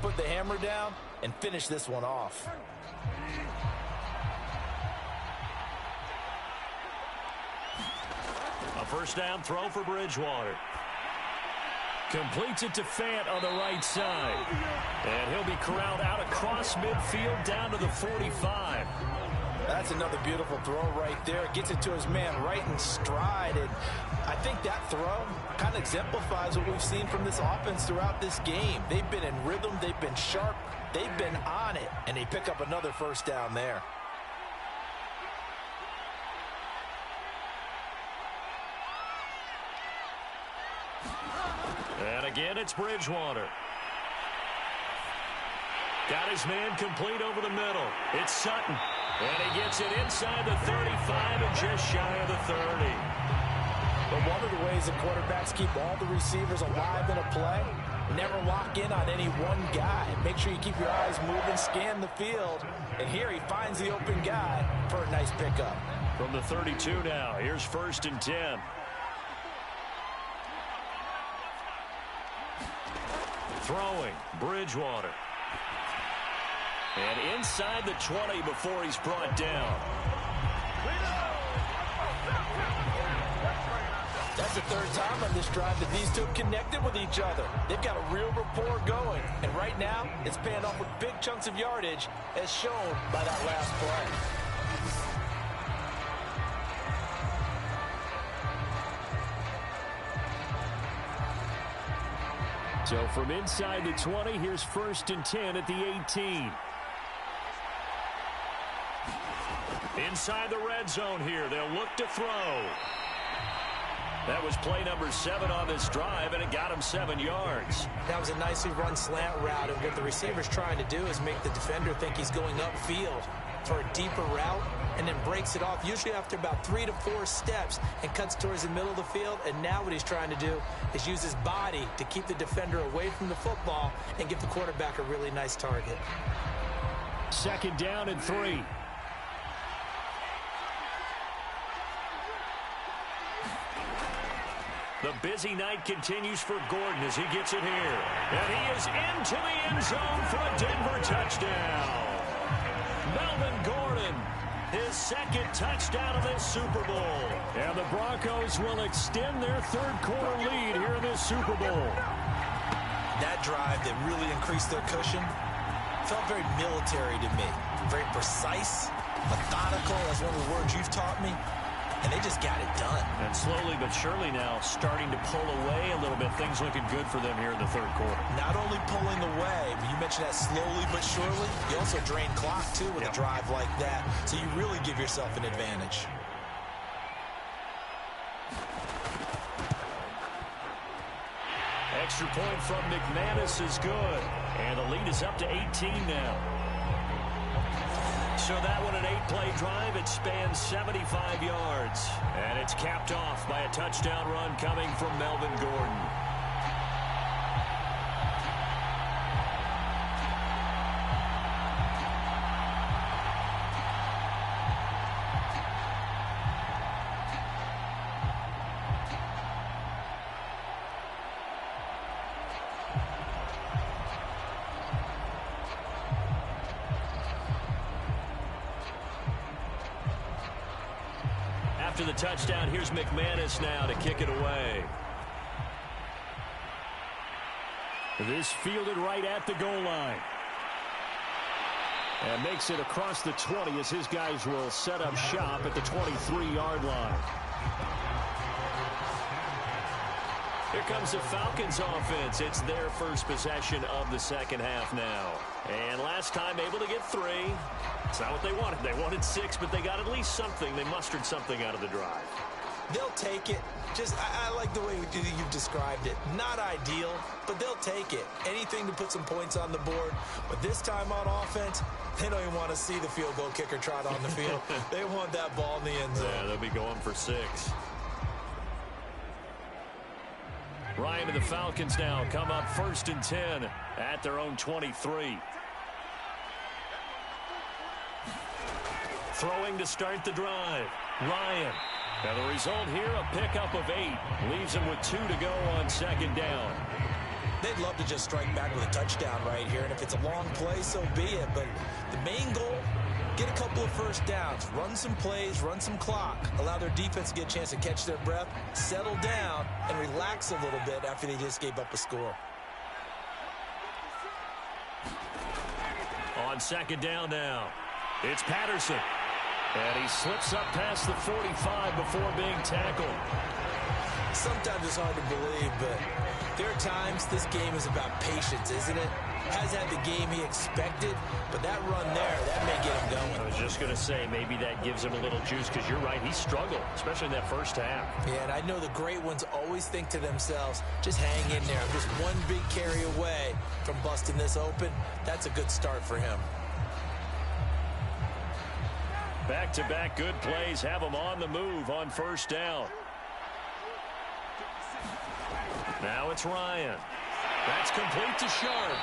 put the hammer down and finish this one off. A first down throw for Bridgewater. Completes it to Fant on the right side. And he'll be corralled out across midfield down to the 45. That's another beautiful throw right there. Gets it to his man right in stride. And I think that throw kind of exemplifies what we've seen from this offense throughout this game. They've been in rhythm. They've been sharp. They've been on it. And they pick up another first down there. And again, it's Bridgewater. Got his man complete over the middle. It's Sutton. And he gets it inside the 35 and just shy of the 30. But one of the ways that quarterbacks keep all the receivers alive in a play, never lock in on any one guy. Make sure you keep your eyes moving, scan the field. And here he finds the open guy for a nice pickup. From the 32 now, here's 1st and 10. Throwing, Bridgewater. And inside the 20 before he's brought down. That's the third time on this drive that these two have connected with each other. They've got a real rapport going. And right now, it's paying off with big chunks of yardage, as shown by that last play. So from inside the 20, here's 1st and 10 at the 18. Inside the red zone here, they'll look to throw. That was play number 7 on this drive, and it got him 7 yards. That was a nicely run slant route, and what the receiver's trying to do is make the defender think he's going upfield for a deeper route, and then breaks it off, usually after about 3 to 4 steps, and cuts towards the middle of the field. And now what he's trying to do is use his body to keep the defender away from the football and give the quarterback a really nice target. 2nd down and 3. The busy night continues for Gordon as he gets it here. And he is into the end zone for a Denver touchdown. Melvin Gordon, his 2nd touchdown of this Super Bowl. And the Broncos will extend their 3rd quarter lead here in this Super Bowl. That drive that really increased their cushion felt very military to me. Very precise, methodical, that's one of the words you've taught me. And they just got it done. And slowly but surely now starting to pull away a little bit. Things looking good for them here in the 3rd quarter. Not only pulling away, but you mentioned that slowly but surely. You also drain clock, too, with a drive like that. So you really give yourself an advantage. Extra point from McManus is good. And the lead is up to 18 now. So that one, an 8-play drive. It spans 75 yards. And it's capped off by a touchdown run coming from Melvin Gordon. After the touchdown, here's McManus now to kick it away. This fielded right at the goal line. And makes it across the 20 as his guys will set up shop at the 23-yard line. Here comes the Falcons offense. It's their first possession of the 2nd half now. And last time able to get 3. It's not what they wanted. They wanted 6, but they got at least something. They mustered something out of the drive. They'll take it. I like the way you've described it. Not ideal, but they'll take it. Anything to put some points on the board. But this time on offense, they don't even want to see the field goal kicker trot on the field. They want that ball in the end zone. Yeah, they'll be going for 6. Ryan and the Falcons now come up 1st and 10 at their own 23. Throwing to start the drive. Ryan. Now the result here, a pickup of 8. Leaves him with 2 to go on 2nd down. They'd love to just strike back with a touchdown right here, and if it's a long play, so be it. But the main goal, get a couple of first downs, run some plays, run some clock, allow their defense to get a chance to catch their breath, settle down, and relax a little bit after they just gave up a score. On second down now, it's Patterson. And he slips up past the 45 before being tackled. Sometimes it's hard to believe, but there are times this game is about patience, isn't it? Has had the game he expected, but that run there, that may get him going. I was just going to say, maybe that gives him a little juice, because you're right, he struggled, especially in that first half. Yeah, and I know the great ones always think to themselves, just hang in there. I'm just one big carry away from busting this open. That's a good start for him. Back-to-back good plays have him on the move on first down. Now it's Ryan. That's complete to Sharp.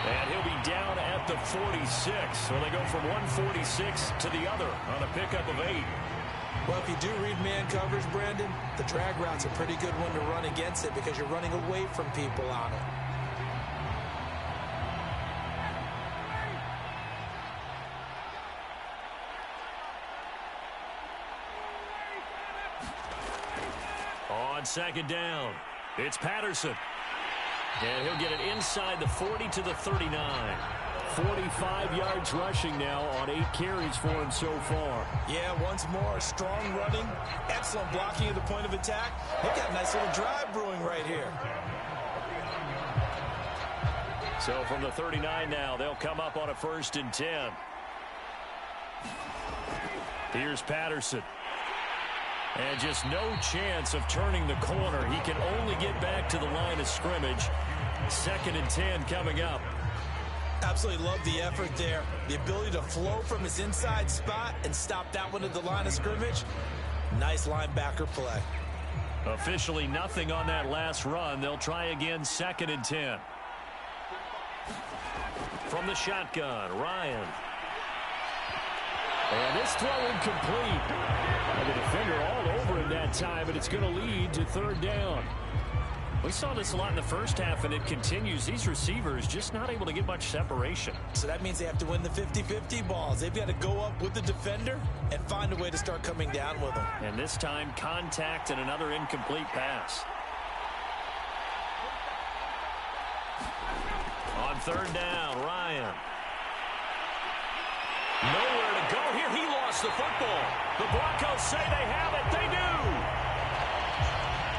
And he'll be down at the 46. So they go from 146 to the other on a pickup of 8. Well, if you do read man coverage, Brandon, the drag route's a pretty good one to run against it because you're running away from people on it. On second down, it's Patterson. And he'll get it inside the 40 to the 39. 45 yards rushing now on 8 carries for him so far. Yeah, once more, strong running, excellent blocking at the point of attack. They've got a nice little drive brewing right here. So from the 39 now, they'll come up on a 1st and 10. Here's Patterson. And just no chance of turning the corner. He can only get back to the line of scrimmage. 2nd and 10 coming up. Absolutely love the effort there. The ability to flow from his inside spot and stop that one at the line of scrimmage. Nice linebacker play. Officially nothing on that last run. They'll try again 2nd and 10. From the shotgun, Ryan. And this throw incomplete. And the defender all over him that time, and it's going to lead to 3rd down. We saw this a lot in the first half, and it continues. These receivers just not able to get much separation. So that means they have to win the 50-50 balls. They've got to go up with the defender and find a way to start coming down with them. And this time, contact and another incomplete pass. On 3rd down, Ryan. Nowhere to go here. He lost the football. The Broncos say they have it. They do.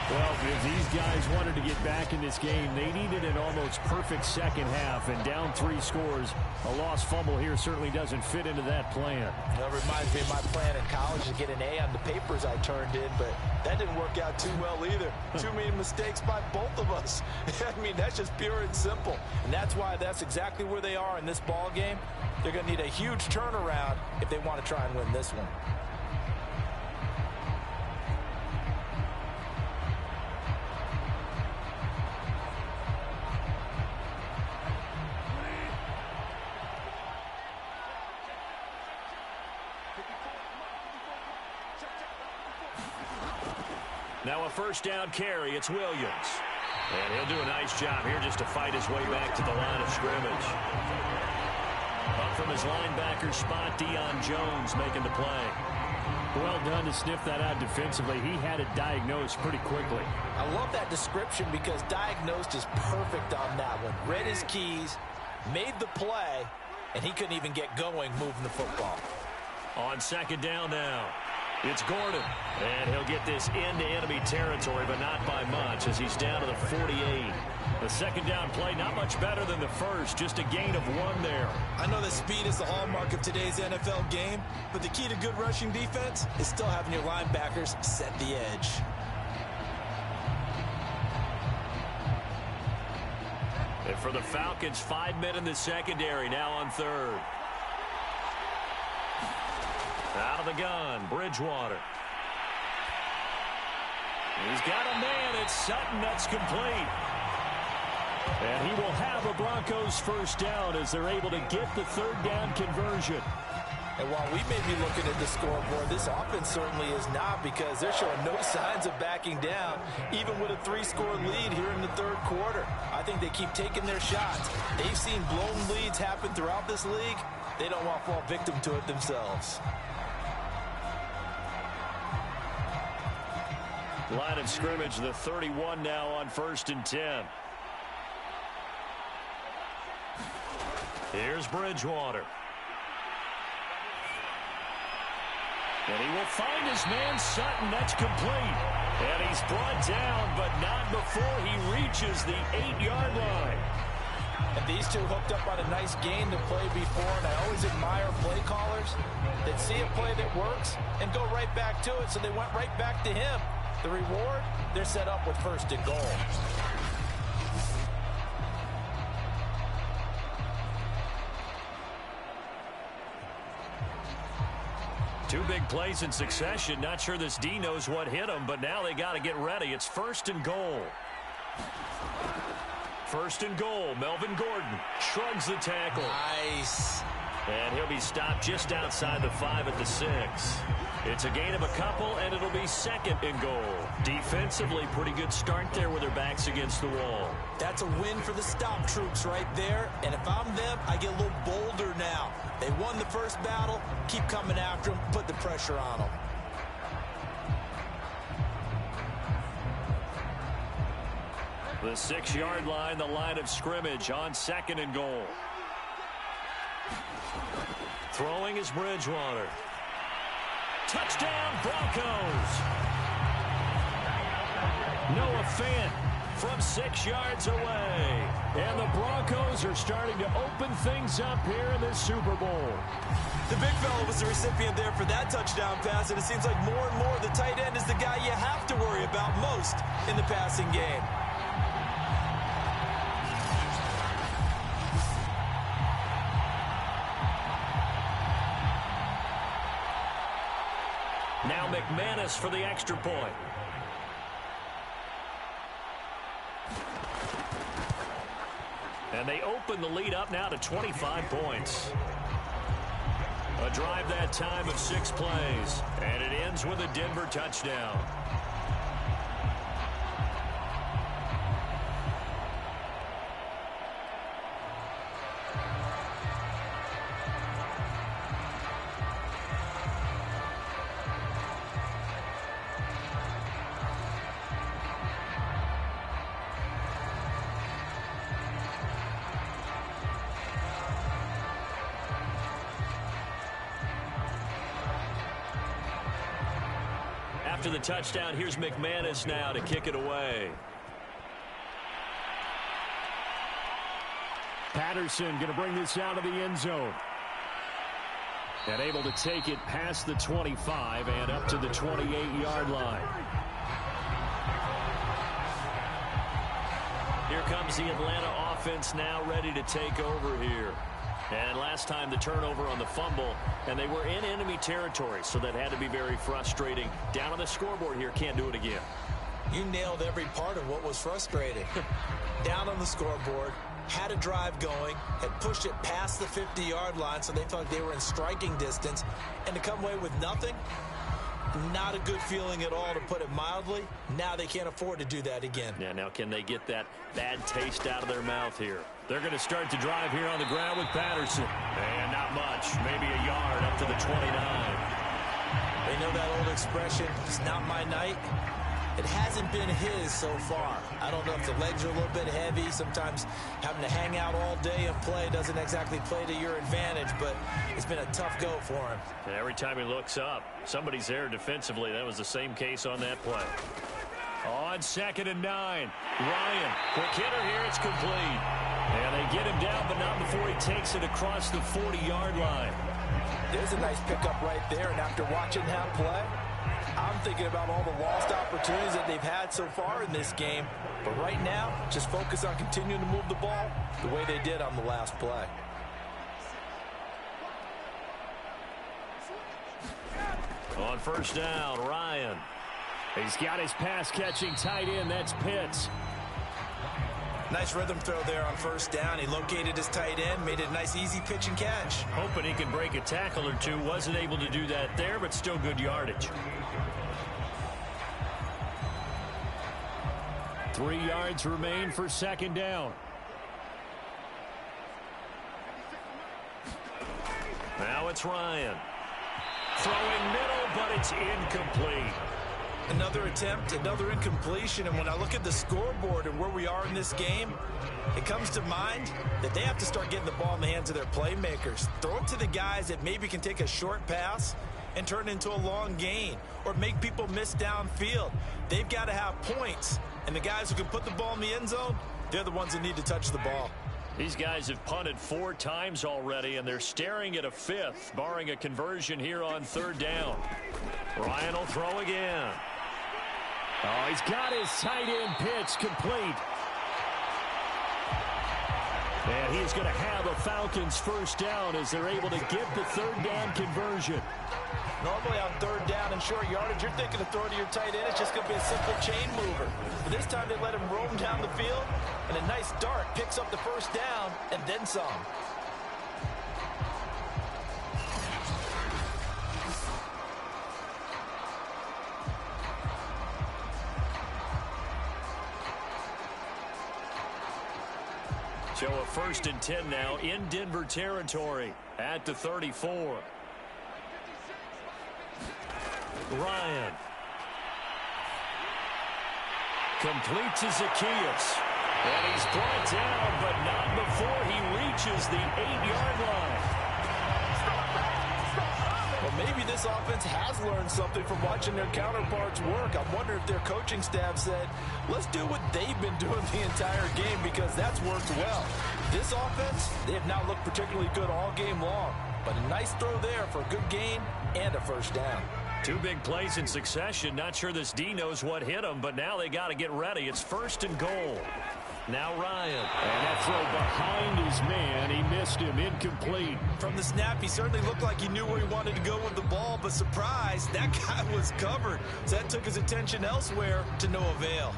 Well, if these guys wanted to get back in this game, they needed an almost perfect second half, and down 3 scores. A lost fumble here certainly doesn't fit into that plan. That reminds me of my plan in college to get an A on the papers I turned in, but that didn't work out too well either. Too many mistakes by both of us. I mean, that's just pure and simple. And that's why that's exactly where they are in this ball game. They're going to need a huge turnaround if they want to try and win this one. Now a 1st down carry. It's Williams. And he'll do a nice job here just to fight his way back to the line of scrimmage. Up from his linebacker spot, Deion Jones making the play. Well done to sniff that out defensively. He had it diagnosed pretty quickly. I love that description because diagnosed is perfect on that one. Read his keys, made the play, and he couldn't even get going moving the football. On 2nd down now, it's Gordon. And he'll get this into enemy territory, but not by much as he's down to the 48. The 2nd down play, not much better than the first, just a gain of 1 there. I know that speed is the hallmark of today's NFL game, but the key to good rushing defense is still having your linebackers set the edge. And for the Falcons, 5 men in the secondary, now on 3rd. Out of the gun, Bridgewater. He's got a man. It's Sutton. That's complete. And he will have a Broncos 1st down as they're able to get the 3rd down conversion. And while we may be looking at the scoreboard, this offense certainly is not, because they're showing no signs of backing down, even with a 3-score lead here in the third quarter. I think they keep taking their shots. They've seen blown leads happen throughout this league. They don't want to fall victim to it themselves. Line of scrimmage, the 31 now on 1st and 10. Here's Bridgewater. And he will find his man Sutton. That's complete. And he's brought down, but not before he reaches the 8-yard line. And these two hooked up on a nice gain to play before, and I always admire play callers that see a play that works and go right back to it, so they went right back to him. The reward, they're set up with 1st and goal. Two big plays in succession. Not sure this D knows what hit him, but now they got to get ready. It's 1st and goal. 1st and goal. Melvin Gordon shrugs the tackle. Nice. And he'll be stopped just outside the 5 at the 6. It's a gain of a couple, and it'll be 2nd and goal. Defensively, pretty good start there with their backs against the wall. That's a win for the stop troops right there. And if I'm them, I get a little bolder now. They won the first battle. Keep coming after them. Put the pressure on them. The 6-yard line, the line of scrimmage on 2nd and goal. Throwing is Bridgewater. Touchdown, Broncos. Noah Fant from 6 yards away. And the Broncos are starting to open things up here in this Super Bowl. The big fella was the recipient there for that touchdown pass, and it seems like more and more the tight end is the guy you have to worry about most in the passing game. Now McManus for the extra point. And they open the lead up now to 25 points. A drive that time of 6 plays. And it ends with a Denver touchdown. After the touchdown, here's McManus now to kick it away. Patterson going to bring this out of the end zone. And able to take it past the 25 and up to the 28-yard line. Here comes the Atlanta offense now ready to take over here. And last time the turnover on the fumble, and they were in enemy territory, so that had to be very frustrating. Down on the scoreboard here, can't do it again. You nailed every part of what was frustrating. Down on the scoreboard, had a drive going, had pushed it past the 50-yard line, so they felt they were in striking distance, and to come away with nothing, not a good feeling at all, to put it mildly. Now they can't afford to do that again. Yeah, now can they get that bad taste out of their mouth here? They're going to start the drive here on the ground with Patterson. And not much, maybe a yard up to the 29. They know that old expression, it's not my night. It hasn't been his so far. I don't know if the legs are a little bit heavy. Sometimes having to hang out all day and play doesn't exactly play to your advantage, but it's been a tough go for him. And every time he looks up, somebody's there defensively. That was the same case on that play. On 2nd and 9. Ryan, quick hitter here, it's complete. And they get him down, but not before he takes it across the 40-yard line. There's a nice pickup right there, and after watching him play, I'm thinking about all the lost opportunities that they've had so far in this game. But right now, just focus on continuing to move the ball the way they did on the last play. On 1st down, Ryan. He's got his pass-catching tight end. That's Pitts. Nice rhythm throw there on first down. He located his tight end, made it a nice easy pitch and catch. Hoping he can break a tackle or two. Wasn't able to do that there, but still good yardage. 3 yards remain for second down. Now it's Ryan. Throwing middle, but it's incomplete. Another attempt, another incompletion, and when I look at the scoreboard and where we are in this game, it comes to mind that they have to start getting the ball in the hands of their playmakers. Throw it to the guys that maybe can take a short pass and turn it into a long gain or make people miss downfield. They've got to have points, and the guys who can put the ball in the end zone, they're the ones that need to touch the ball. These guys have punted 4 times already, and they're staring at a 5th, barring a conversion here on third down. Ryan will throw again. Oh, he's got his tight end pitch complete. And he's going to have a Falcons first down as they're able to get the third down conversion. Normally on third down and short yardage, you're thinking of throwing to your tight end. It's just going to be a simple chain mover. But this time they let him roam down the field, and a nice dart picks up the first down and then some. So a 1st and 10 now in Denver territory at the 34. Ryan. Completes to Zacchaeus. And he's brought down, but not before he reaches the 8-yard line. Well, maybe this offense has learned something from watching their counterparts work. I'm wondering if their coaching staff said, let's do what they've been doing the entire game, because that's worked well. This offense, they have not looked particularly good all game long, but a nice throw there for a good gain and a first down. 2 big plays in succession. Not sure this D knows what hit him, but now they got to get ready. It's 1st and goal. Now Ryan. And that throw behind his man. He missed him. Incomplete. From the snap, he certainly looked like he knew where he wanted to go with the ball, but surprise, that guy was covered. So that took his attention elsewhere to no avail.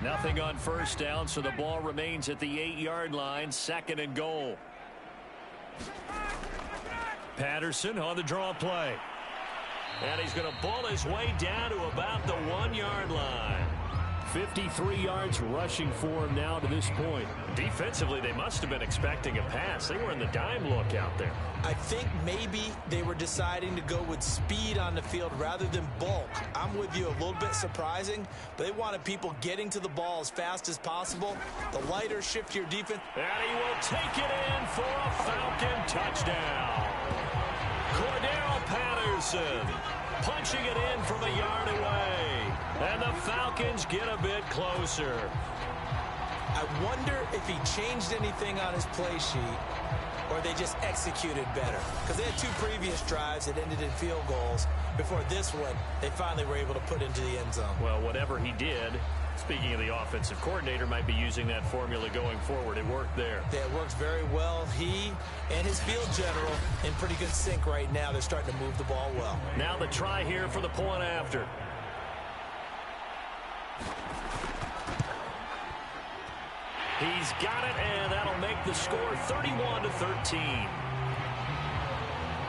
Nothing on first down, so the ball remains at the 8-yard line. 2nd and goal. Patterson on the draw play. And he's going to bull his way down to about the 1-yard line. 53 yards rushing for him now to this point. Defensively, they must have been expecting a pass. They were in the dime look out there. I think maybe they were deciding to go with speed on the field rather than bulk. I'm with you, a little bit surprising, but they wanted people getting to the ball as fast as possible. The lighter, shiftier defense. And he will take it in for a Falcon touchdown. Cordero Patterson punching it in from a yard away. And the Falcons get a bit closer. I wonder if he changed anything on his play sheet or they just executed better. Because they had 2 previous drives that ended in field goals. Before this one, they finally were able to put into the end zone. Well, whatever he did, speaking of the offensive coordinator, might be using that formula going forward. It worked there. Yeah, it works very well. He and his field general in pretty good sync right now. They're starting to move the ball well. Now the try here for the point after. He's got it, and that'll make the score 31-13.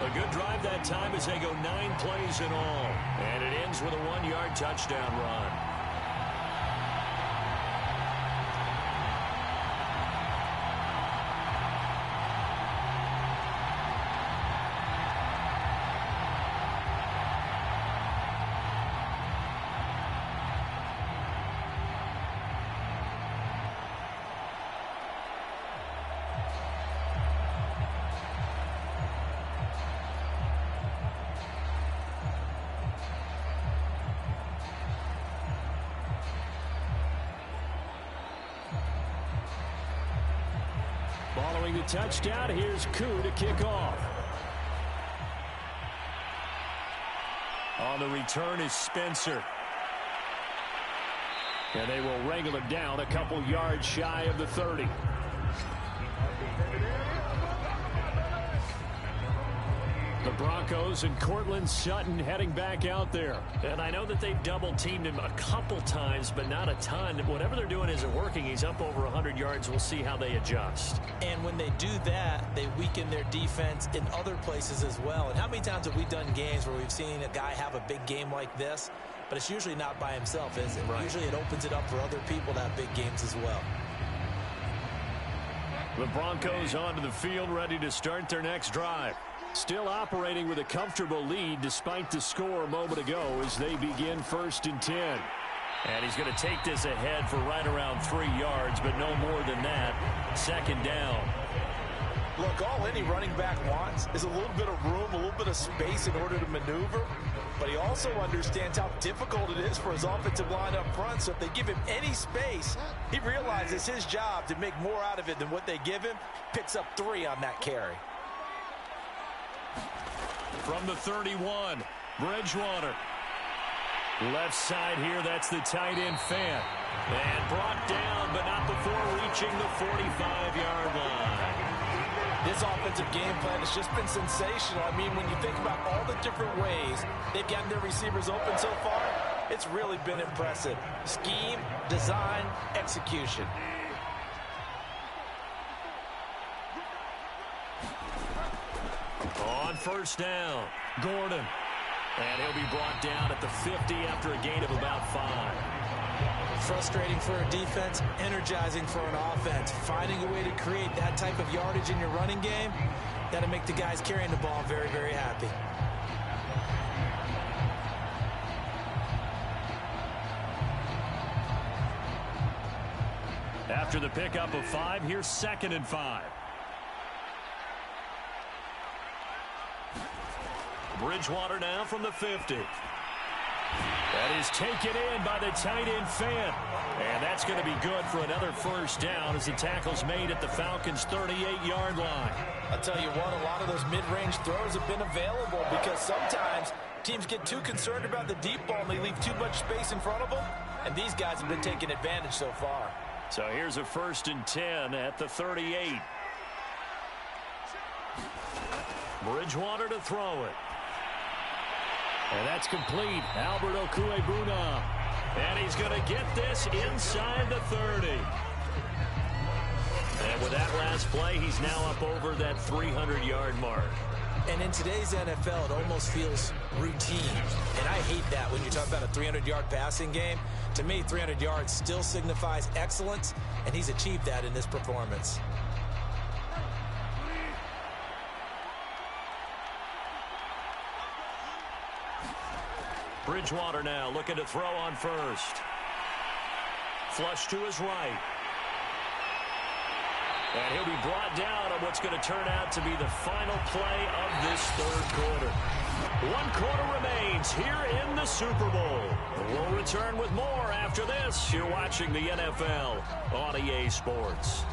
A good drive that time as they go 9 plays in all. And it ends with a 1-yard touchdown run. Following the touchdown, here's Koo to kick off. On the return is Spencer. And they will wrangle him down a couple yards shy of the 30. The Broncos and Cortland Sutton heading back out there. And I know that they've double-teamed him a couple times, but not a ton. Whatever they're doing isn't working. He's up over 100 yards. We'll see how they adjust. And when they do that, they weaken their defense in other places as well. And how many times have we done games where we've seen a guy have a big game like this, but it's usually not by himself, is it? Right. Usually it opens it up for other people to have big games as well. The Broncos onto the field, ready to start their next drive. Still operating with a comfortable lead despite the score a moment ago as they begin 1st and 10. And he's going to take this ahead for right around 3 yards, but no more than that. 2nd down. Look, all any running back wants is a little bit of room, a little bit of space in order to maneuver. But he also understands how difficult it is for his offensive line up front. So if they give him any space, he realizes his job to make more out of it than what they give him. Picks up 3 on that carry. From the 31, Bridgewater. Left side here, that's the tight end Fant. And brought down, but not before reaching the 45-yard line. This offensive game plan has just been sensational. I mean, when you think about all the different ways they've gotten their receivers open so far, it's really been impressive. Scheme, design, execution. On 1st down, Gordon. And he'll be brought down at the 50 after a gain of about 5. Frustrating for a defense, energizing for an offense. Finding a way to create that type of yardage in your running game, that'll make the guys carrying the ball very, very happy. After the pickup of 5, here's 2nd and 5. Bridgewater now from the 50. That is taken in by the tight end Fant. And that's going to be good for another 1st down as the tackle's made at the Falcons' 38-yard line. I'll tell you what, a lot of those mid-range throws have been available because sometimes teams get too concerned about the deep ball and they leave too much space in front of them. And these guys have been taking advantage so far. So here's a 1st and 10 at the 38. Bridgewater to throw it. And that's complete. Albert Okwuegbunam. And he's going to get this inside the 30. And with that last play, he's now up over that 300-yard mark. And in today's NFL, it almost feels routine. And I hate that when you talk about a 300-yard passing game. To me, 300 yards still signifies excellence, and he's achieved that in this performance. Bridgewater now looking to throw on 1st. Flush to his right. And he'll be brought down on what's going to turn out to be the final play of this 3rd quarter. 1 quarter remains here in the Super Bowl. We'll return with more after this. You're watching the NFL on EA Sports.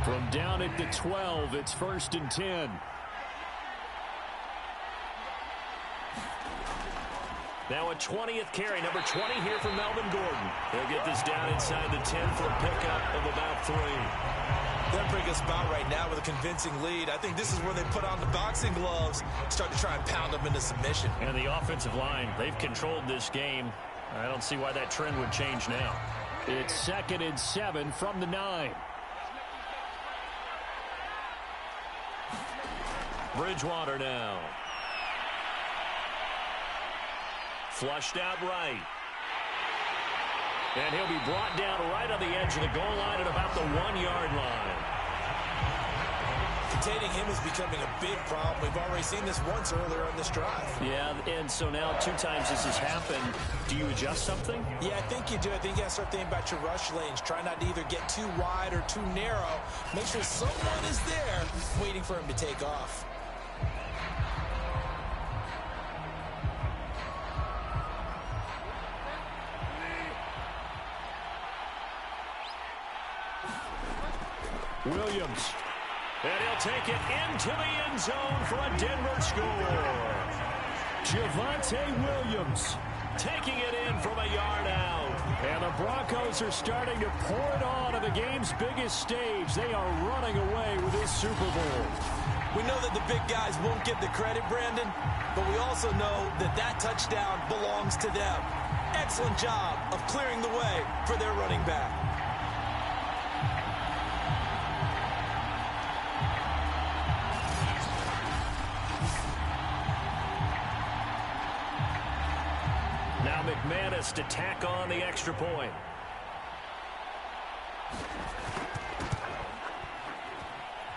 From down at the 12, it's 1st and 10. Now a 20th carry, number 20 here for Melvin Gordon. He'll get this down inside the 10 for a pickup of about 3. They're in a pretty good spot right now with a convincing lead. I think this is where they put on the boxing gloves, start to try and pound them into submission. And the offensive line, they've controlled this game. I don't see why that trend would change now. It's 2nd and 7 from the 9. Bridgewater now. Flushed out right. And he'll be brought down right on the edge of the goal line at about the 1-yard line. Containing him is becoming a big problem. We've already seen this once earlier on this drive. Yeah, and so now 2 times this has happened. Do you adjust something? Yeah, I think you do. I think you got to start thinking about your rush lanes. Try not to either get too wide or too narrow. Make sure someone is there waiting for him to take off. Williams. And he'll take it into the end zone for a Denver score. Javonte Williams taking it in from a yard out. And the Broncos are starting to pour it on the game's biggest stage. They are running away with this Super Bowl. We know that the big guys won't get the credit, Brandon, but we also know that that touchdown belongs to them. Excellent job of clearing the way for their running back. Now McManus to tack on the extra point.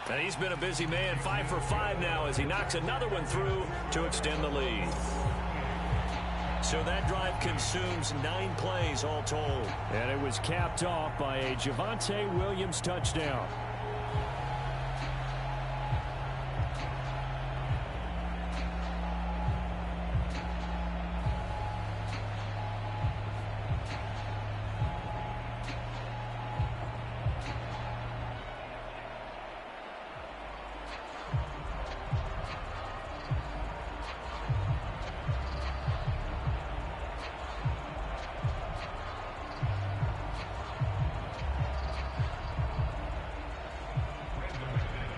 And he's been a busy man, 5 for 5 now as he knocks another one through to extend the lead. So that drive consumes 9 plays all told. And it was capped off by a Javonte Williams touchdown.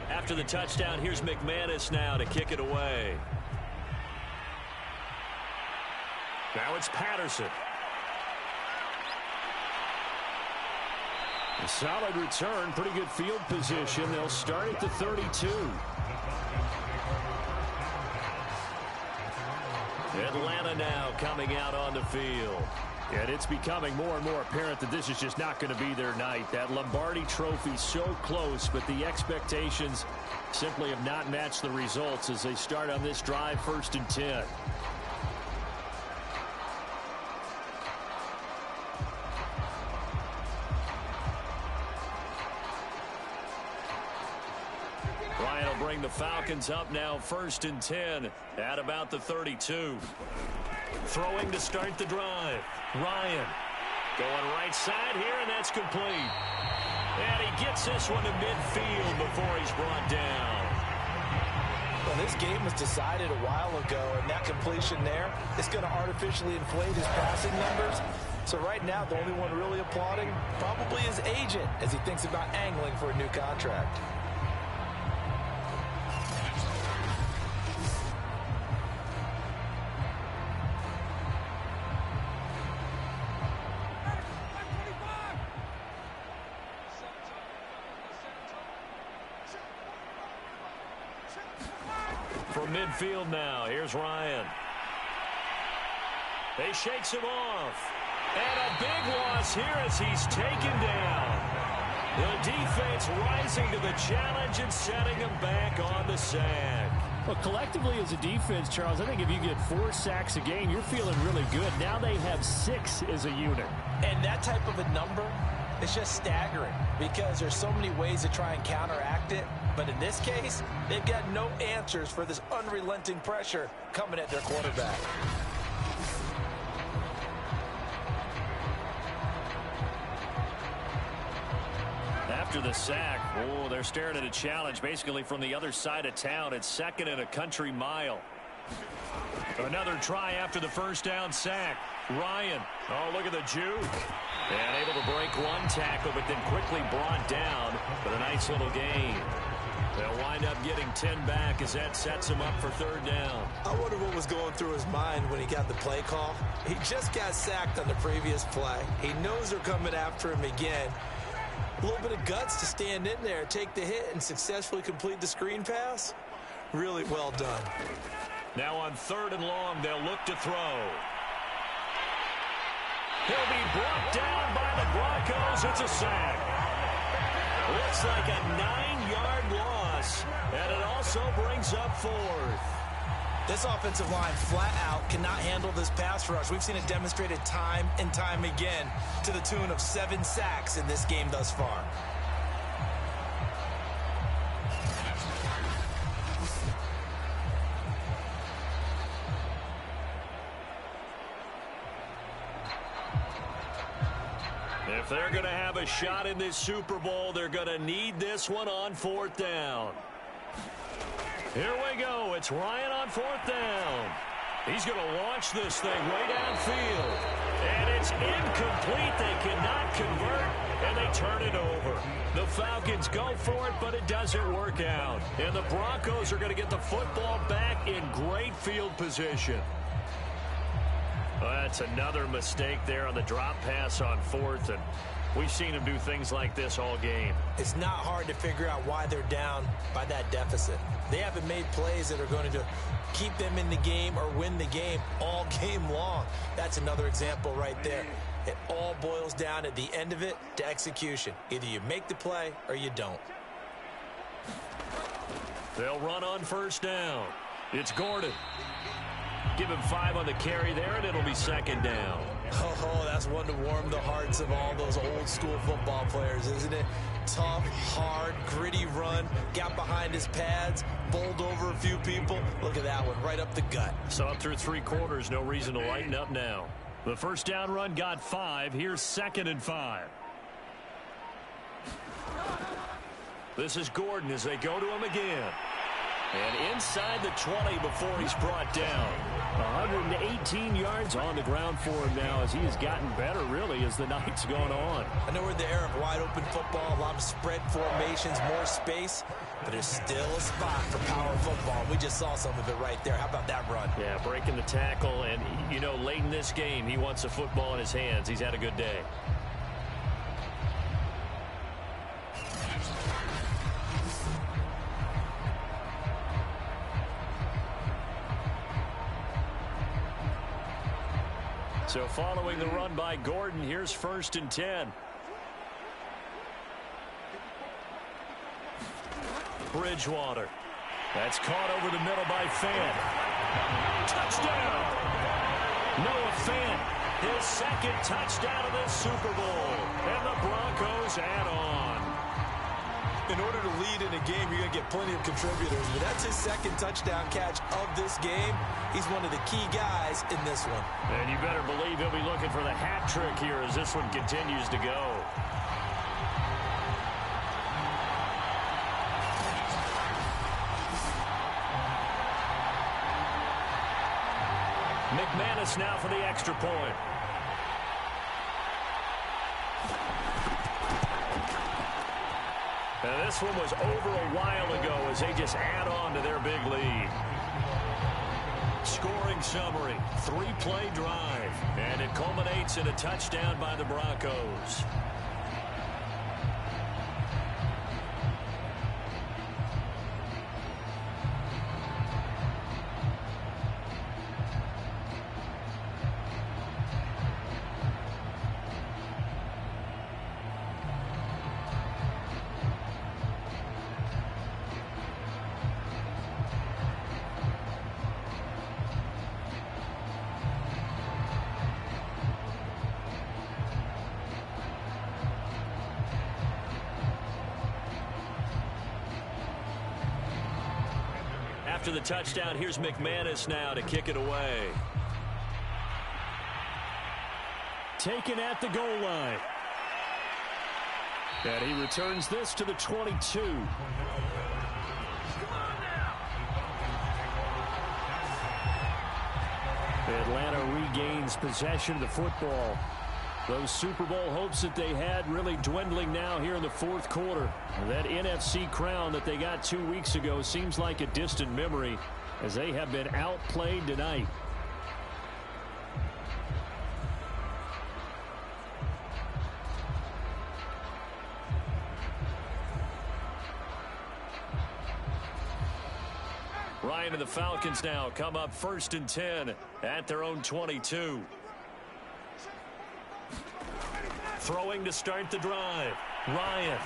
After the touchdown, here's McManus now to kick it away. Now it's Patterson. A solid return, pretty good field position. They'll start at the 32. Atlanta now coming out on the field. And it's becoming more and more apparent that this is just not going to be their night. That Lombardi trophy so close, but the expectations simply have not matched the results as they start on this drive, 1st and 10. Ryan will bring the Falcons up now, 1st and 10 at about the 32. Throwing to start the drive. Ryan going right side here, and that's complete. And he gets this one to midfield before he's brought down. Well, this game was decided a while ago, and that completion there is going to artificially inflate his passing numbers. So right now, the only one really applauding probably his agent as he thinks about angling for a new contract. From midfield now, here's Ryan. He shakes him off. And a big loss here as he's taken down. The defense rising to the challenge and setting him back on the sack. Well, collectively as a defense, Charles, I think if you get 4 sacks a game, you're feeling really good. Now they have 6 as a unit. And that type of a number is just staggering because there's so many ways to try and counteract it. But in this case, they've got no answers for this unrelenting pressure coming at their quarterback. After the sack, oh, they're staring at a challenge basically from the other side of town. It's 2nd and a country mile. Another try after the first down sack. Ryan, oh, look at the juke. And able to break one tackle, but then quickly brought down. But a nice little gain. They'll wind up getting 10 back as that sets him up for 3rd down. I wonder what was going through his mind when he got the play call. He just got sacked on the previous play. He knows they're coming after him again. A little bit of guts to stand in there, take the hit, and successfully complete the screen pass. Really well done. Now on 3rd and long, they'll look to throw. He'll be brought down by the Broncos. It's a sack. Looks like a 9-yard loss, and it also brings up 4th. This offensive line flat out cannot handle this pass rush. We've seen it demonstrated time and time again to the tune of 7 sacks in this game thus far. If they're going to have a shot in this Super Bowl, they're going to need this one on 4th down. Here we go. It's Ryan on 4th down. He's going to launch this thing way downfield. And it's incomplete. They cannot convert, and they turn it over. The Falcons go for it, but it doesn't work out. And the Broncos are going to get the football back in great field position. Well, that's another mistake there on the drop pass on 4th, and we've seen him do things like this all game. It's not hard to figure out why they're down by that deficit. They haven't made plays that are going to keep them in the game or win the game all game long. That's another example right there. It all boils down at the end of it to execution. Either you make the play or you don't. They'll run on 1st down. It's Gordon. Give him 5 on the carry there, and it'll be 2nd down. Oh, that's one to warm the hearts of all those old-school football players, isn't it? Tough, hard, gritty run, got behind his pads, bowled over a few people. Look at that one, right up the gut. So up through 3 quarters, no reason to lighten up now. The 1st down run got 5. Here's 2nd and 5. This is Gordon as they go to him again. And inside the 20 before he's brought down. 118 yards on the ground for him now as he has gotten better, really, as the night's gone on. I know we're in the era of wide-open football, a lot of spread formations, more space, but there's still a spot for power football. We just saw some of it right there. How about that run? Yeah, breaking the tackle, and, you know, late in this game, he wants the football in his hands. He's had a good day. So following the run by Gordon, here's 1st and 10. Bridgewater. That's caught over the middle by Fant. Touchdown! Noah Fant, his 2nd touchdown of this Super Bowl. And the Broncos add on. In order to lead in a game, you're going to get plenty of contributors, but that's his 2nd touchdown catch of this game. He's one of the key guys in this one. And you better believe he'll be looking for the hat trick here as this one continues to go. McManus now for the extra point. And this one was over a while ago as they just add on to their big lead. Scoring summary, 3-play drive, and it culminates in a touchdown by the Broncos. After the touchdown, here's McManus now to kick it away. Taken at the goal line. And he returns this to the 22. Atlanta regains possession of the football. Those Super Bowl hopes that they had really dwindling now here in the 4th quarter. That NFC crown that they got 2 weeks ago seems like a distant memory as they have been outplayed tonight. Ryan and the Falcons now come up 1st and 10 at their own 22. Throwing to start the drive. Ryan.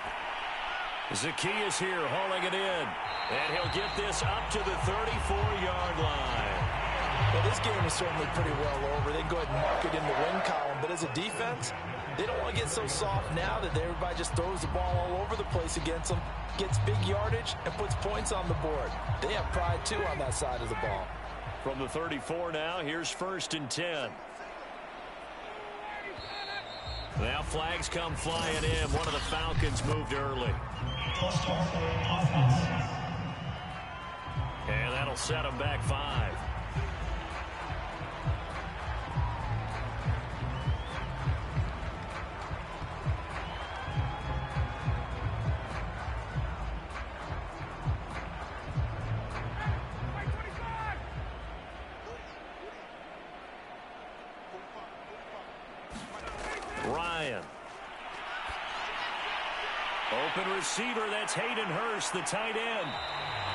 Zacchaeus here hauling it in. And he'll get this up to the 34-yard line. Well, this game is certainly pretty well over. They can go ahead and mark it in the win column. But as a defense, they don't want to get so soft now that everybody just throws the ball all over the place against them, gets big yardage, and puts points on the board. They have pride, too, on that side of the ball. From the 34 now, here's 1st and 10. Now flags come flying in. One of the Falcons moved early. And that'll set them back 5. Ryan. Open receiver, that's Hayden Hurst, the tight end.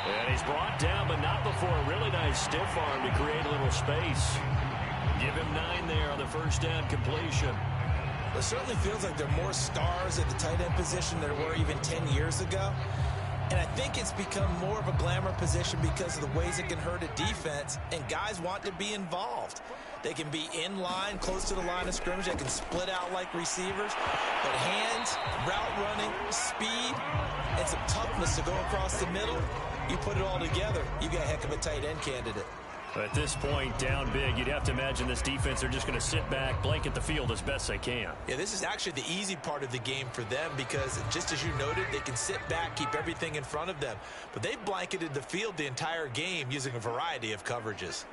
And he's brought down, but not before a really nice stiff arm to create a little space. Give him 9 there on the first down completion. It certainly feels like there are more stars at the tight end position than there were even 10 years ago. And I think it's become more of a glamour position because of the ways it can hurt a defense, and guys want to be involved. They can be in line, close to the line of scrimmage. They can split out like receivers. But hands, route running, speed, and some toughness to go across the middle, you put it all together, you got a heck of a tight end candidate. At this point, down big, you'd have to imagine this defense are just going to sit back, blanket the field as best they can. Yeah, this is actually the easy part of the game for them because, just as you noted, they can sit back, keep everything in front of them. But they've blanketed the field the entire game using a variety of coverages.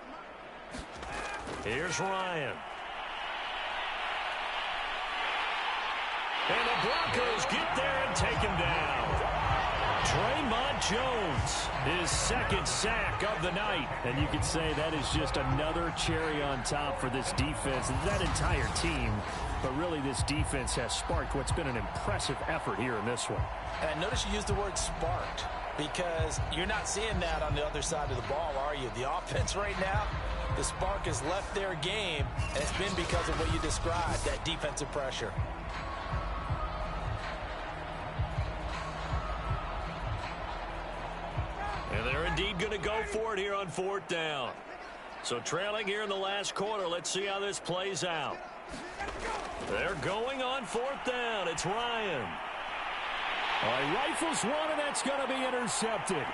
Here's Ryan. And the Broncos get there and take him down. Draymond Jones, his second sack of the night. And you could say that is just another cherry on top for this defense, that entire team. But really, this defense has sparked what's been an impressive effort here in this one. And I notice you used the word sparked because you're not seeing that on the other side of the ball, are you? The offense right now, the spark has left their game, and it's been because of what you described, that defensive pressure. And they're indeed going to go for it here on 4th down. So trailing here in the last quarter, let's see how this plays out. They're going on 4th down. It's Ryan. Rifles one, and that's going to be intercepted.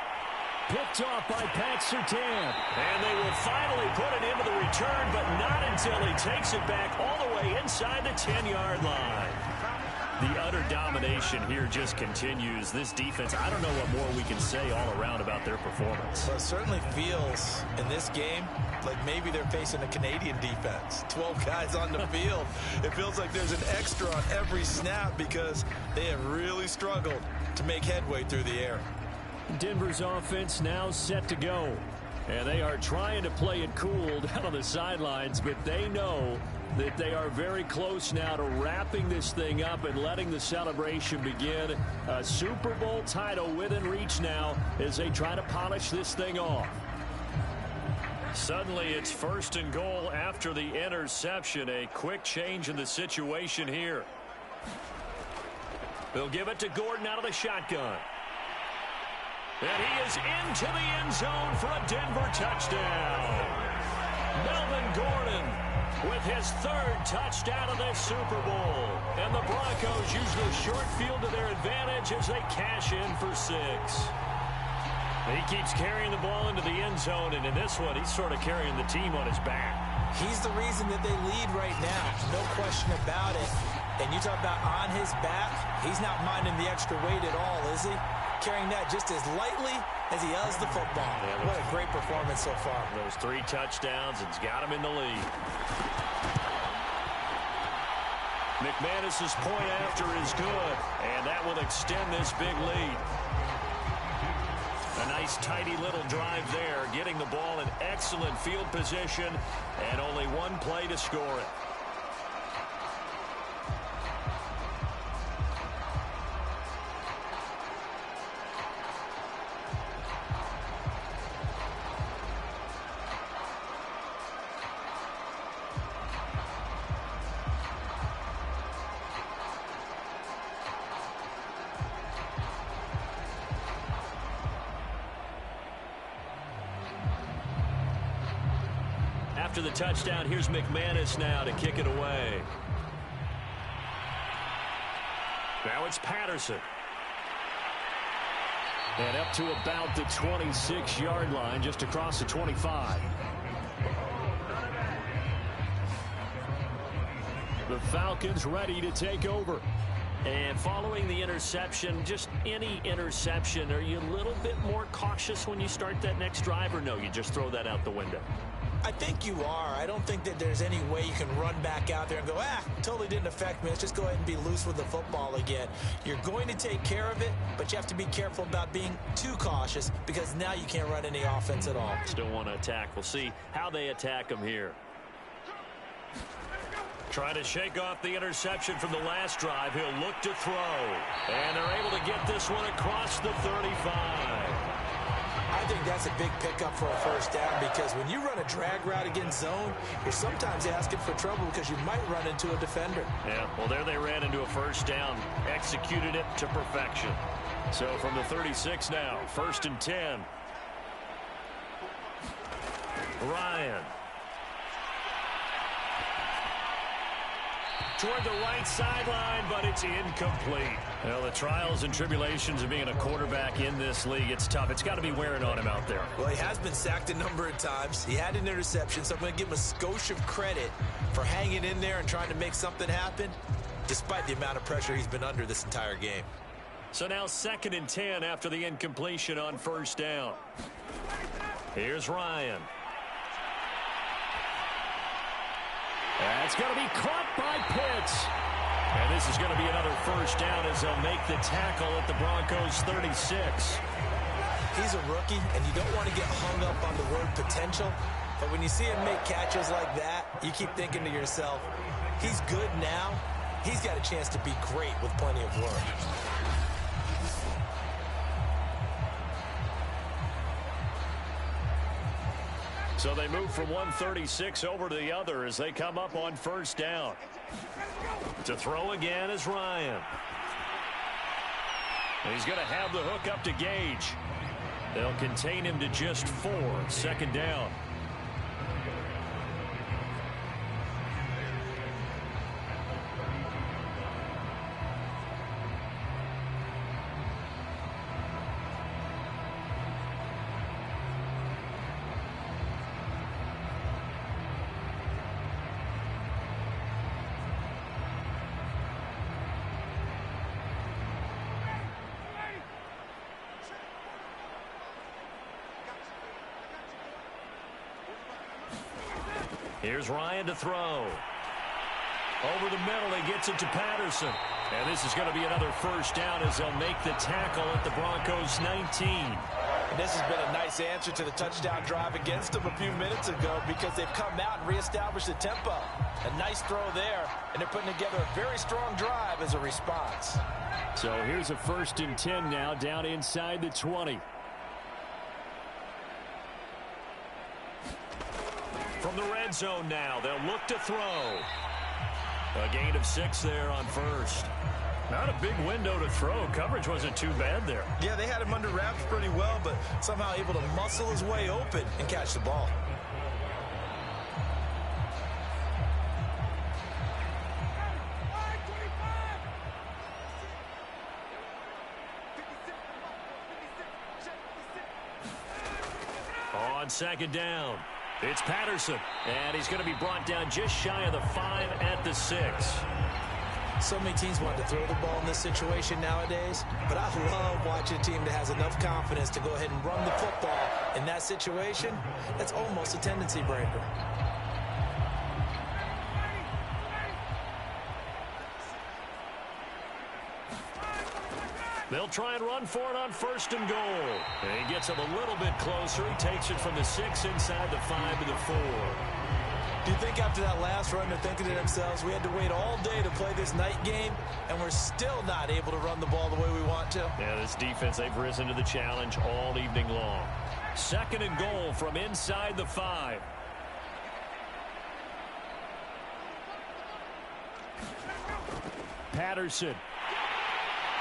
Picked off by Pat Surtain. And they will finally put it into the return, but not until he takes it back all the way inside the 10-yard line. The utter domination here just continues. This defense, I don't know what more we can say all around about their performance. Well, it certainly feels in this game like maybe they're facing a Canadian defense. 12 guys on the field. It feels like there's an extra on every snap because they have really struggled to make headway through the air. Denver's offense now set to go. And they are trying to play it cool down on the sidelines, but they know that they are very close now to wrapping this thing up and letting the celebration begin. A Super Bowl title within reach now as they try to polish this thing off. Suddenly it's 1st and goal after the interception. A quick change in the situation here. They'll give it to Gordon out of the shotgun. And he is into the end zone for a Denver touchdown. Melvin Gordon with his 3rd touchdown of this Super Bowl. And the Broncos use the short field to their advantage as they cash in for 6. He keeps carrying the ball into the end zone, and in this one, he's sort of carrying the team on his back. He's the reason that they lead right now. No question about it. And you talk about on his back, he's not minding the extra weight at all, is he? Carrying that just as lightly as he does the football. Yeah, what a great performance so far. Those 3 touchdowns, it's got him in the lead. McManus's point after is good, and that will extend this big lead. A nice tidy little drive there, getting the ball in excellent field position, and only 1 play to score it. After the touchdown, here's McManus now to kick it away. Now it's Patterson. And up to about the 26-yard line, just across the 25. The Falcons ready to take over. And following the interception, just any interception, are you a little bit more cautious when you start that next drive, or no, you just throw that out the window? I think you are. I don't think that there's any way you can run back out there and go, totally didn't affect me. Let's just go ahead and be loose with the football again. You're going to take care of it, but you have to be careful about being too cautious because now you can't run any offense at all. Still want to attack. We'll see how they attack them here. Trying to shake off the interception from the last drive. He'll look to throw. And they're able to get this one across the 35. I think that's a big pickup for a first down because when you run a drag route against zone, you're sometimes asking for trouble because you might run into a defender. Yeah, well, there they ran into a first down. Executed it to perfection. So from the 36 now, 1st and 10. Ryan. Toward the right sideline, but it's incomplete. Well, the trials and tribulations of being a quarterback in this league, it's tough. It's got to be wearing on him out there. Well, he has been sacked a number of times. He had an interception, so I'm going to give him a skosh of credit for hanging in there and trying to make something happen, despite the amount of pressure he's been under this entire game. So now 2nd and 10 after the incompletion on 1st down. Here's Ryan. That's going to be caught by Pitts. And this is going to be another first down as they'll make the tackle at the Broncos 36. He's a rookie, and you don't want to get hung up on the word potential. But when you see him make catches like that, you keep thinking to yourself, he's good now. He's got a chance to be great with plenty of work. So they move from 136 over to the other as they come up on 1st down. To throw again is Ryan. And he's going to have the hook up to Gage. They'll contain him to just 4. 2nd down. Here's Ryan to throw. Over the middle, he gets it to Patterson. And this is going to be another first down as they'll make the tackle at the Broncos 19. And this has been a nice answer to the touchdown drive against them a few minutes ago because they've come out and reestablished the tempo. A nice throw there, and they're putting together a very strong drive as a response. So here's a 1st and 10 now down inside the 20. From the red zone now, they'll look to throw. A gain of 6 there on 1st. Not a big window to throw. Coverage wasn't too bad there. Yeah, they had him under wraps pretty well, but somehow able to muscle his way open and catch the ball. On 2nd down, it's Patterson. And he's going to be brought down just shy of the 5 at the 6. So many teams want to throw the ball in this situation nowadays, but I love watching a team that has enough confidence to go ahead and run the football in that situation. That's almost a tendency breaker. They'll try and run for it on 1st and goal. And he gets it a little bit closer. He takes it from the 6 inside the 5 to the 4. Do you think after that last run they're thinking to themselves, we had to wait all day to play this night game, and we're still not able to run the ball the way we want to? Yeah, this defense, they've risen to the challenge all evening long. 2nd and goal from inside the 5. Patterson.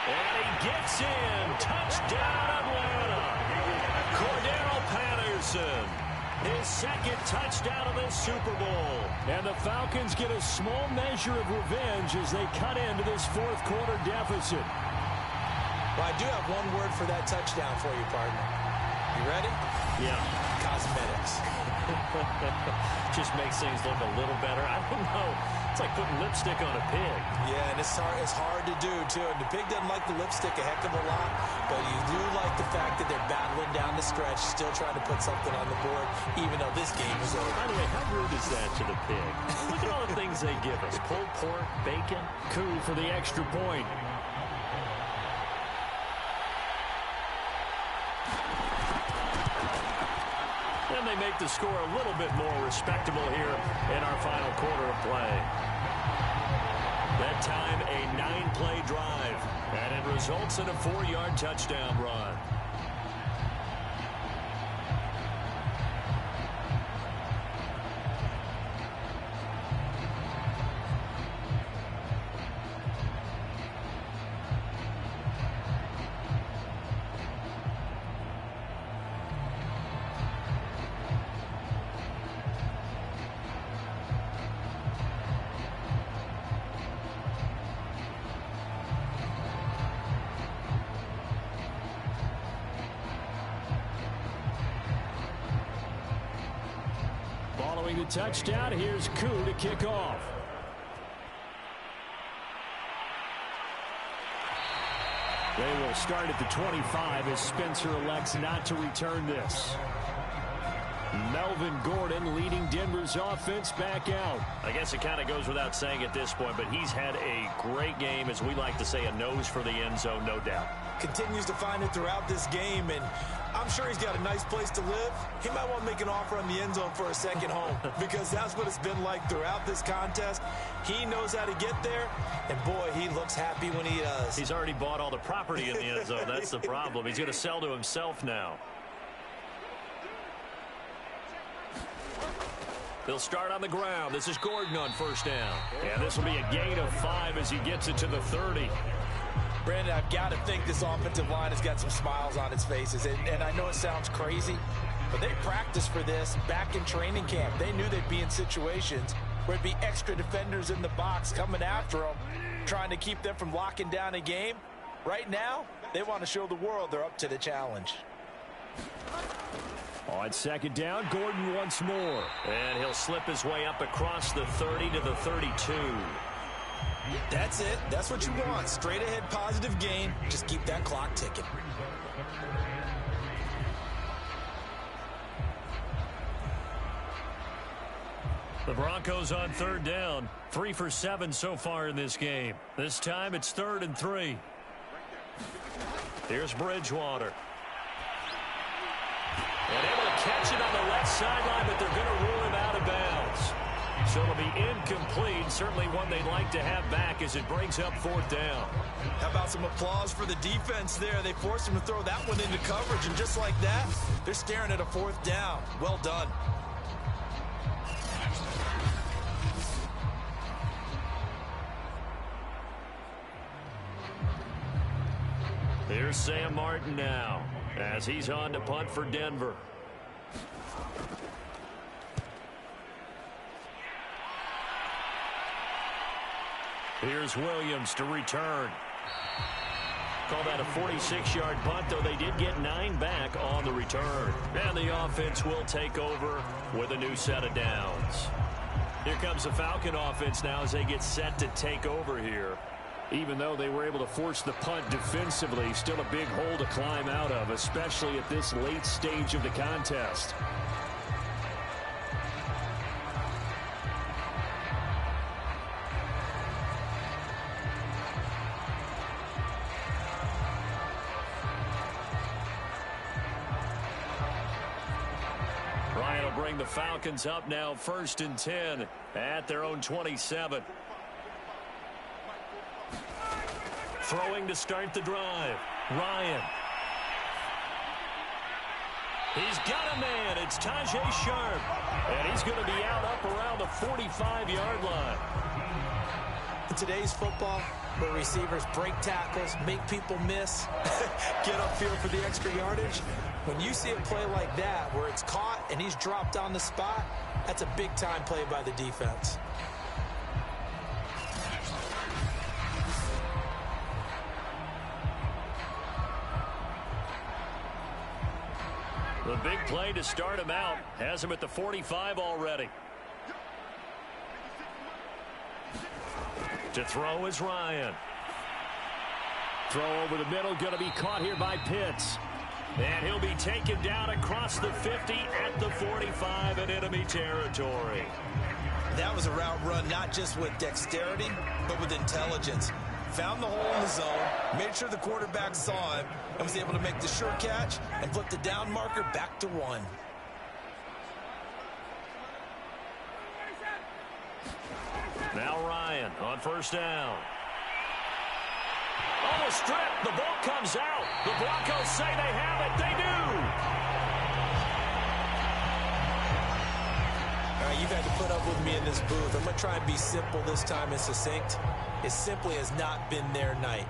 And he gets in. Touchdown, Atlanta. Cordero Patterson. His 2nd touchdown of the Super Bowl. And the Falcons get a small measure of revenge as they cut into this 4th quarter deficit. Well, I do have one word for that touchdown for you, partner. You ready? Yeah. Cosmetics. Just makes things look a little better. I don't know. It's like putting lipstick on a pig. Yeah, and it's hard to do, too. And the pig doesn't like the lipstick a heck of a lot, but you do like the fact that they're battling down the stretch, still trying to put something on the board, even though this game is over. By the way, how rude is that to the pig? Look at all the things they give us. Pulled pork, bacon. Coup for the extra point. And they make the score a little bit more respectable here in our final quarter of play. That time, a 9-play drive. And it results in a 4-yard touchdown run. Following the touchdown, here's Coup to kick off. They will start at the 25 as Spencer elects not to return this. Melvin Gordon leading Denver's offense back out. I guess it kind of goes without saying at this point, but he's had a great game, as we like to say, a nose for the end zone, no doubt. Continues to find it throughout this game, and I'm sure he's got a nice place to live. He might want to make an offer on the end zone for a second home because that's what it's been like throughout this contest. He knows how to get there, and boy, he looks happy when he does. He's already bought all the property in the end zone. That's the problem. He's going to sell to himself now. They'll start on the ground. This is Gordon on first down. And this will be a gain of 5 as he gets it to the 30. Brandon, I've got to think this offensive line has got some smiles on its faces. And I know it sounds crazy, but they practiced for this back in training camp. They knew they'd be in situations where it'd be extra defenders in the box coming after them, trying to keep them from locking down a game. Right now, they want to show the world they're up to the challenge. On second down, Gordon once more. And he'll slip his way up across the 30 to the 32. That's it. That's what you want. Straight ahead positive gain. Just keep that clock ticking. The Broncos on third down. 3 for 7 so far in this game. This time it's 3rd and 3. Here's Bridgewater. And able to catch it on the left sideline, but they're going to rule him out of bounds. So it'll be incomplete. Certainly one they'd like to have back as it brings up 4th down. How about some applause for the defense there? They forced him to throw that one into coverage, and just like that, they're staring at a 4th down. Well done. Here's Sam Martin now as he's on to punt for Denver. Here's Williams to return. Call that a 46-yard punt, though they did get 9 back on the return. And the offense will take over with a new set of downs. Here comes the Falcon offense now as they get set to take over here. Even though they were able to force the punt defensively, still a big hole to climb out of, especially at this late stage of the contest. Ryan will bring the Falcons up now 1st and 10 at their own 27. Throwing to start the drive. Ryan. He's got a man. It's Tajay Sharp. And he's going to be out up around the 45-yard line. In today's football, where receivers break tackles, make people miss, get upfield for the extra yardage, when you see a play like that where it's caught and he's dropped on the spot, that's a big-time play by the defense. The big play to start him out has him at the 45 already. To throw is Ryan. Throw over the middle, going to be caught here by Pitts. And he'll be taken down across the 50 at the 45 in enemy territory. That was a route run not just with dexterity, but with intelligence. Found the hole in the zone, made sure the quarterback saw him, and was able to make the sure catch and flip the down marker back to 1. Now Ryan on first down. Almost stripped. The ball comes out. The Broncos say they have it. They do. All right, you've had to put up with me in this booth. I'm going to try and be simple this time and succinct. It simply has not been their night.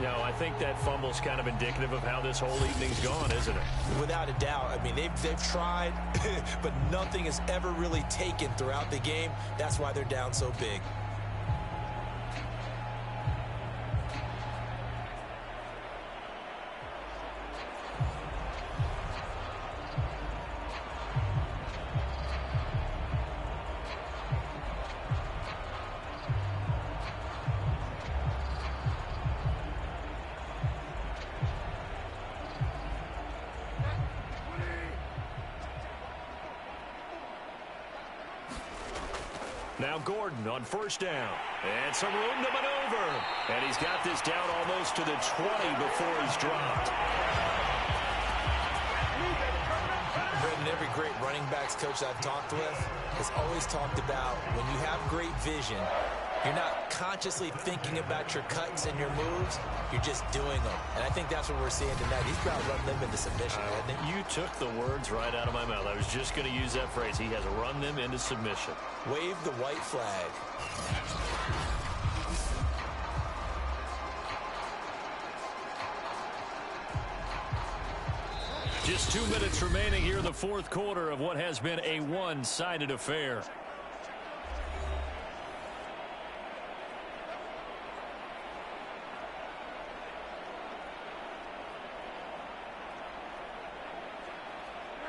No, I think that fumble's kind of indicative of how this whole evening's gone, isn't it? Without a doubt. I mean, they've tried, but nothing has ever really taken throughout the game. That's why they're down so big. Now Gordon on first down. And some room to maneuver. And he's got this down almost to the 20 before he's dropped. Brendan, every great running backs coach I've talked with has always talked about when you have great vision, you're not consciously thinking about your cuts and your moves. You're just doing them. And I think that's what we're seeing tonight. He's about to run them into submission, hasn't he? You took the words right out of my mouth. I was just going to use that phrase. He has run them into submission. Wave the white flag. Just 2 minutes remaining here in the fourth quarter of what has been a one-sided affair.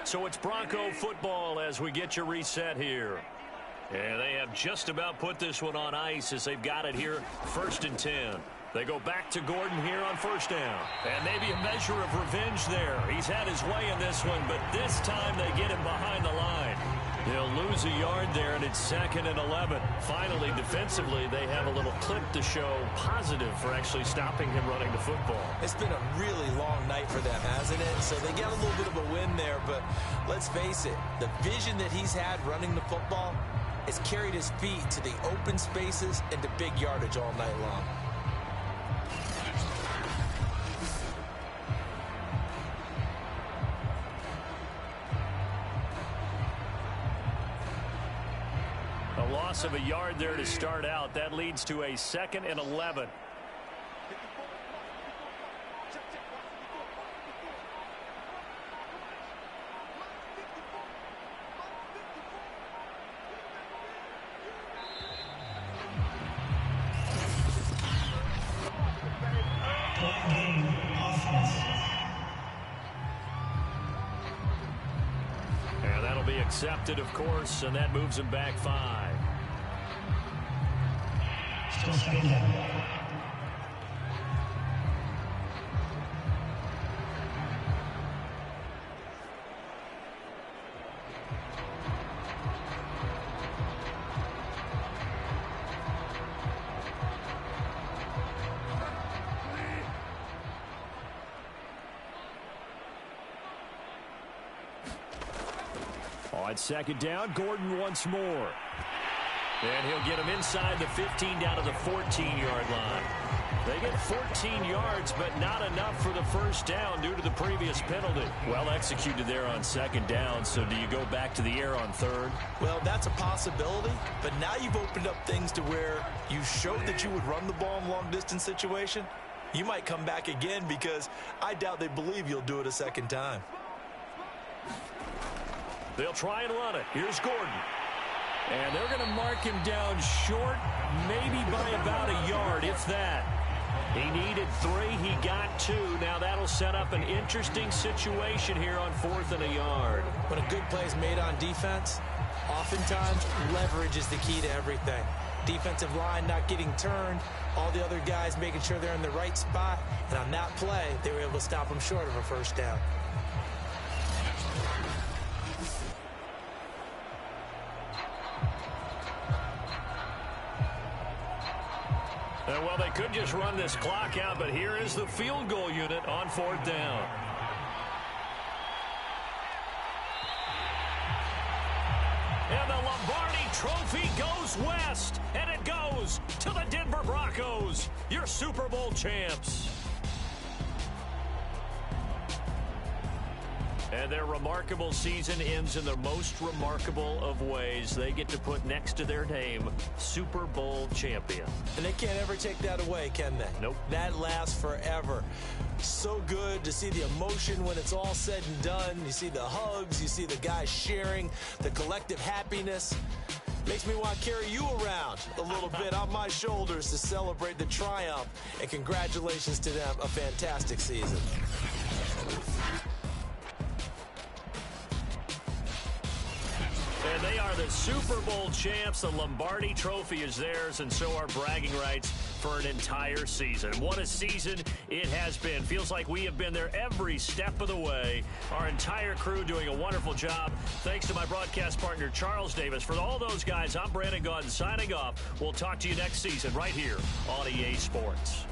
So it's Bronco football as we get you reset here. And they have just about put this one on ice as they've got it here, 1st and 10. They go back to Gordon here on first down. And maybe a measure of revenge there. He's had his way in this one, but this time they get him behind the line. They'll lose a yard there, and it's 2nd and 11. Finally, defensively, they have a little clip to show positive for actually stopping him running the football. It's been a really long night for them, hasn't it? So they got a little bit of a win there, but let's face it, the vision that he's had running the football has carried his feet to the open spaces and to big yardage all night long. A loss of a yard there to start out. That leads to a 2nd and 11. And that'll be accepted, of course, and that moves him back 5. Still 2nd down. On 2nd down, Gordon once more. And he'll get him inside the 15 down to the 14-yard line. They get 14 yards, but not enough for the first down due to the previous penalty. Well executed there on 2nd down, so do you go back to the air on 3rd? Well, that's a possibility, but now you've opened up things to where you showed that you would run the ball in a long-distance situation. You might come back again because I doubt they believe you'll do it a 2nd time. They'll try and run it. Here's Gordon. And they're going to mark him down short, maybe by about a yard, if that. He needed 3. He got 2. Now that'll set up an interesting situation here on 4th and a yard. When a good play is made on defense, oftentimes leverage is the key to everything. Defensive line not getting turned, all the other guys making sure they're in the right spot, and on that play, they were able to stop them short of a first down. Well, they could just run this clock out, but here is the field goal unit on 4th down. And the Lombardi Trophy goes west, and it goes to the Denver Broncos, your Super Bowl champs. And their remarkable season ends in the most remarkable of ways. They get to put next to their name, Super Bowl champion. And they can't ever take that away, can they? Nope. That lasts forever. So good to see the emotion when it's all said and done. You see the hugs, you see the guys sharing, the collective happiness. Makes me want to carry you around a little bit on my shoulders to celebrate the triumph. And congratulations to them, a fantastic season. And they are the Super Bowl champs. The Lombardi Trophy is theirs, and so are bragging rights for an entire season. What a season it has been. Feels like we have been there every step of the way. Our entire crew doing a wonderful job. Thanks to my broadcast partner, Charles Davis. For all those guys, I'm Brandon Gaudin signing off. We'll talk to you next season right here on EA Sports.